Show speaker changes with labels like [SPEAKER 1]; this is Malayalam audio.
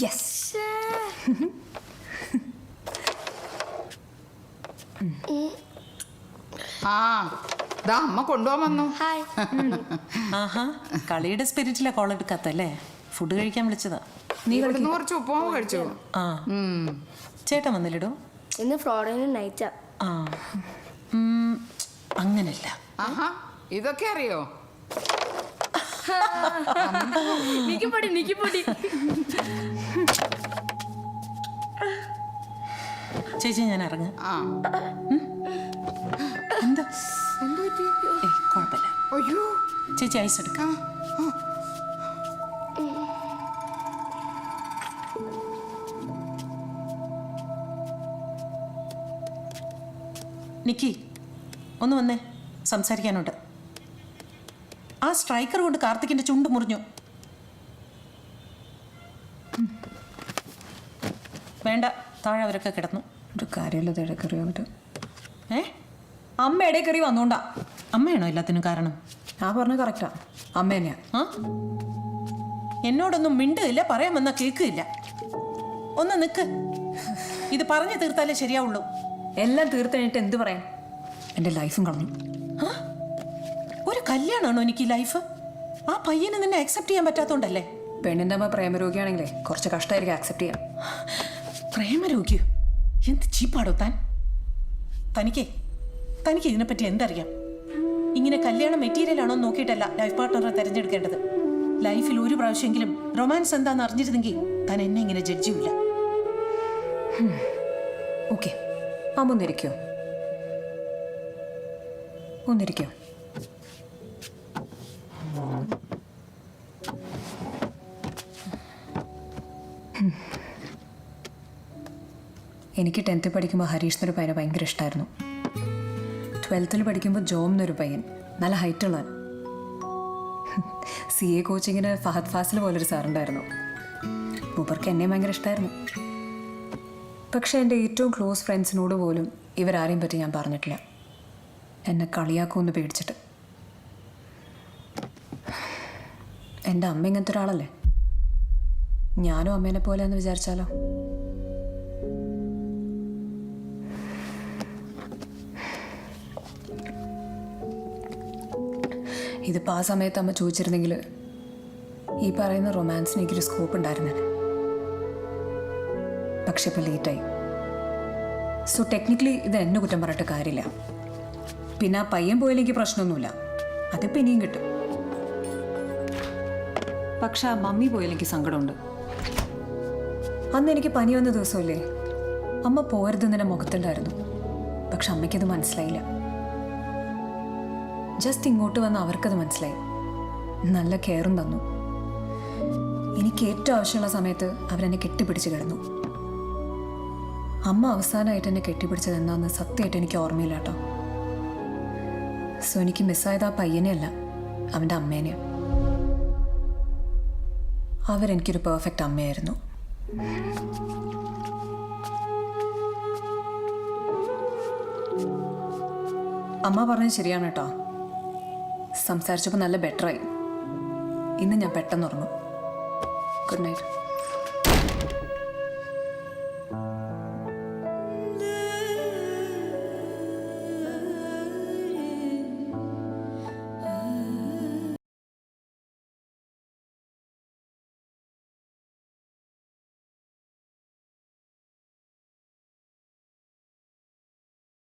[SPEAKER 1] യെസ്.
[SPEAKER 2] ആ ദാ അമ്മ കൊണ്ടുപോകാൻ വന്നു.
[SPEAKER 3] ഹായ്.
[SPEAKER 4] ആഹാ, കളിയുടെ സ്പിരിറ്റിലെ കോൾ എടുക്കാത്തല്ലേ? ഫുഡ് കഴിക്കാൻ വിളിച്ചതാ.
[SPEAKER 2] നീ ഇവിടുന്ന് കുറച്ച് ഉപ്പുമാവ് കഴിച്ചോ?
[SPEAKER 4] ആ, ചേട്ടൻ വന്നില്ലടോ?
[SPEAKER 3] ഇന്ന് ഫ്ലോറിന് നൈറ്റാ.
[SPEAKER 4] ആ, അങ്ങനല്ല.
[SPEAKER 2] ആഹാ, ഇതൊക്കെ അറിയോ?
[SPEAKER 3] നിക്കിപ്പൊടി.
[SPEAKER 4] ചേച്ചി ഞാൻ ഇറങ്ങാം.
[SPEAKER 2] ആ
[SPEAKER 4] എന്താ?
[SPEAKER 2] എന്ത് പറ്റി?
[SPEAKER 4] കുഴപ്പമില്ല.
[SPEAKER 2] അയ്യോ
[SPEAKER 4] ചേച്ചി ഐസ് എടുക്കാം. നിക്കി, ഒന്ന് വന്നേ, സംസാരിക്കാനുണ്ട്. ആ സ്ട്രൈക്കർ കൊണ്ട് കാർത്തിക്കിന്റെ ചുണ്ട് മുറിഞ്ഞു. വേണ്ട, താഴെ അവരൊക്കെ കിടന്നു.
[SPEAKER 1] ഒരു കാര്യമില്ലത് ഇടക്കറി വന്നിട്ട്.
[SPEAKER 4] ഏ,
[SPEAKER 1] അമ്മ ഇടക്കറി വന്നോണ്ടാ.
[SPEAKER 4] അമ്മയാണോ എല്ലാത്തിനും കാരണം?
[SPEAKER 1] ഞാൻ പറഞ്ഞത് കറക്റ്റാ, അമ്മ തന്നെയാ.
[SPEAKER 4] ആ, എന്നോടൊന്നും മിണ്ടുകയില്ല, പറയാൻ വന്നാൽ കേൾക്കുകയില്ല. ഒന്ന് നിൽക്ക്, ഇത് പറഞ്ഞു തീർത്താലേ ശരിയാവുള്ളൂ.
[SPEAKER 1] എല്ലാം തീർത്ത് കഴിഞ്ഞിട്ട് എന്ത് പറയാൻ? എൻ്റെ ലൈഫും കളഞ്ഞു.
[SPEAKER 4] ഒരു കല്യാണമാണോ എനിക്ക് ലൈഫ്? ആ പയ്യനെ നിന്നെ അക്സെപ്റ്റ് ചെയ്യാൻ പറ്റാത്തോണ്ടല്ലേ?
[SPEAKER 1] പെണ്ണിൻ്റെ അമ്മ പ്രേമരോഗിയാണെങ്കിലേ കുറച്ച് കഷ്ടമായിരിക്കും ആക്സെപ്റ്റ് ചെയ്യാൻ.
[SPEAKER 4] പ്രേമരോഗ്യോ? എന്ത് ചീപ്പാടോ താൻ? തനിക്ക് ഇതിനെപ്പറ്റി എന്തറിയാം? ഇങ്ങനെ കല്യാണ മെറ്റീരിയൽ ആണോ നോക്കിയിട്ടല്ല ലൈഫ് പാർട്ട്ണറെ തിരഞ്ഞെടുക്കേണ്ടത്. ലൈഫിൽ ഒരു പ്രാവശ്യമെങ്കിലും റൊമാൻസ് എന്താണെന്ന് അറിഞ്ഞിരുന്നെങ്കിൽ താൻ എന്നെ ഇങ്ങനെ ജഡ്ജ് ചെയ്യില്ല.
[SPEAKER 1] ഓക്കെ, അമ്മ ഒന്നിരിക്കോ? ഒന്നിരിക്കോ? എനിക്ക് 10th പഠിക്കുമ്പോൾ ഹരീഷ് എന്നൊരു പയ്യനെ ഭയങ്കര ഇഷ്ടമായിരുന്നു. 12th പഠിക്കുമ്പോൾ ജോം എന്നൊരു പയ്യൻ, നല്ല ഹൈറ്റുള്ളവൻ. CA കോച്ചിങ്ങിന് ഫഹദ് ഫാസിൽ പോലൊരു സാറുണ്ടായിരുന്നു. മൂപ്പർക്ക് എന്നെ ഭയങ്കര ഇഷ്ടമായിരുന്നു. പക്ഷേ എൻ്റെ ഏറ്റവും ക്ലോസ് ഫ്രണ്ട്സിനോട് പോലും ഇവരാരെയും പറ്റി ഞാൻ പറഞ്ഞിട്ടില്ല, എന്നെ കളിയാക്കുമെന്ന് പേടിച്ചിട്ട്. എൻ്റെ അമ്മ ഇങ്ങനത്തെ ഒരാളല്ലേ, ഞാനും അമ്മേനെ പോലെ എന്ന് വിചാരിച്ചാലോ? ഇതിപ്പോൾ ആ സമയത്ത് അമ്മ ചോദിച്ചിരുന്നെങ്കിൽ ഈ പറയുന്ന റൊമാൻസിന് എനിക്കൊരു സ്കോപ്പ് ഉണ്ടായിരുന്നേ. പക്ഷെ ഇപ്പം ലേറ്റായി. സോ ടെക്നിക്കലി ഇത് എന്നെ കുറ്റം പറഞ്ഞിട്ട് കാര്യമില്ല. പിന്നെ ആ പയ്യൻ പോയില്ലെങ്കിൽ പ്രശ്നമൊന്നുമില്ല, അതിപ്പോൾ ഇനിയും കിട്ടും. പക്ഷെ ആ മമ്മി പോയില്ലെങ്കിൽ സങ്കടമുണ്ട്. അന്ന് എനിക്ക് പനി വന്ന ദിവസമല്ലേ, അമ്മ പോരുതെന്ന് എൻ്റെ മുഖത്തുണ്ടായിരുന്നു. പക്ഷെ അമ്മയ്ക്കത് മനസ്സിലായില്ല. ജസ്റ്റ് ഇങ്ങോട്ട് വന്ന് അവർക്കത് മനസ്സിലായി. നല്ല കെയറും തന്നു. എനിക്ക് ഏറ്റവും ആവശ്യമുള്ള സമയത്ത് അവരെന്നെ കെട്ടിപ്പിടിച്ച് കിടന്നു. അമ്മ അവസാനമായിട്ട് എന്നെ കെട്ടിപ്പിടിച്ചത് എന്താണെന്ന് സത്യമായിട്ട് എനിക്ക് ഓർമ്മയില്ല കേട്ടോ. സോ എനിക്ക് മിസ്സായത് ആ പയ്യനെയല്ല, അവൻ്റെ അമ്മേനെയാണ്. അവരെനിക്കൊരു പെർഫെക്റ്റ് അമ്മയായിരുന്നു. അമ്മ പറഞ്ഞത് ശരിയാണ് കേട്ടോ. സംസാരിച്ചപ്പോൾ നല്ല ബെറ്ററായി. ഇന്ന് ഞാൻ പെട്ടെന്ന് ഉറങ്ങും. Good night.